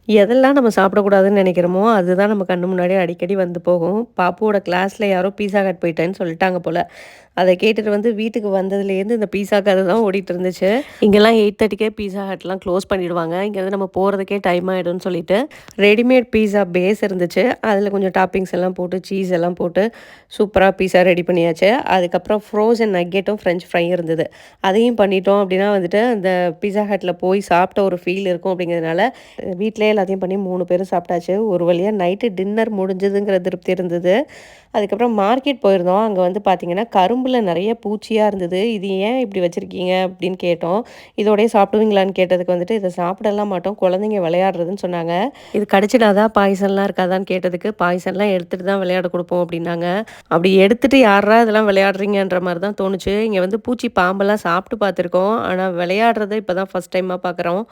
எதெல்லாம் நம்ம சாப்பிடக்கூடாதுன்னு நெனைக்கிறோமோ, அதுதான் நம்ம கண்ணு முன்னாடியே அடிக்கடி வந்து போகும். பாப்புவோட கிளாஸ்ல யாரோ பீஸா ஹட் போயிட்டேன்னு சொல்லிட்டாங்க போல. அத கேட்டுட்டு வந்து வீட்டுக்கு வந்ததுலேருந்து இந்த பீஸா கத தான் ஓடிட்டு இருந்துச்சு. இங்கெல்லாம் 8:30க்கே பீஸா ஹட்லாம் க்ளோஸ் பண்ணிடுவாங்க. இங்கேருந்து நம்ம போறதுக்கே டைம் ஆயிடும்னு சொல்லிட்டு, ரெடிமேட் பீஸா பேஸ் இருந்துச்சு. அதில கொஞ்சம் டாப்பிங்ஸ் எல்லாம் போட்டு, சீஸ் எல்லாம் போட்டு சூப்பரா பீஸா ரெடி பண்ணியாச்சு. அதுக்கப்புறம் ஃப்ரோசன் நக்கெட்டும், ஃப்ரெஞ்ச் ஃப்ரையும் இருந்தது. அதையும் பண்ணிட்டோம் அப்படின்னா வந்துட்டு, அந்த பீஸா ஹட்ல போய் சாப்பிட்ட ஒரு ஃபீல் இருக்கும் அப்படிங்கிறதுனால, வீட்லயே எல்லாத்தையும் பண்ணி 3 பேரும் சாப்பிட்டாச்சு. ஒரு வழியா நைட்டு டின்னர் முடிஞ்சதுங்கிற திருப்தி இருந்தது. அதுக்கப்புறம் மார்க்கெட் போயிருந்தோம். அங்க வந்து பார்த்தீங்கன்னா, கரும்புல நெறைய பூச்சியா இருந்தது. "இது ஏன் இப்படி வச்சிருக்கீங்க?" அப்படின்னு கேட்டோம். "இதோடயே சாப்பிடுவீங்களான்னு?" கேட்டதுக்கு வந்துட்டு, "இத சாப்பிடலாம் மாட்டோம். குழந்தைங்க விளையாடுறதுன்னு" சொன்னாங்க. "இது கடிச்சிடாதா? பாய்சன்லாம் இருக்காதான்னு?" கேட்டதுக்கு, "பாய்சன்லாம் எடுத்துட்டு தான் விளையாட குடுப்போம்" அப்படின்னாங்க. அப்படி எடுத்துட்டு யார்றா இதெல்லாம் விளையாடுறீங்கன்ற மாரி தான் தோணுச்சு. இங்க வந்து பூச்சி, பாம்பெல்லாம் சாப்பிட்டு பார்த்துருக்கோம். ஆனா விளையாடுறத இப்ப தான் ஃபர்ஸ்ட் டைமா பார்க்குறோம்.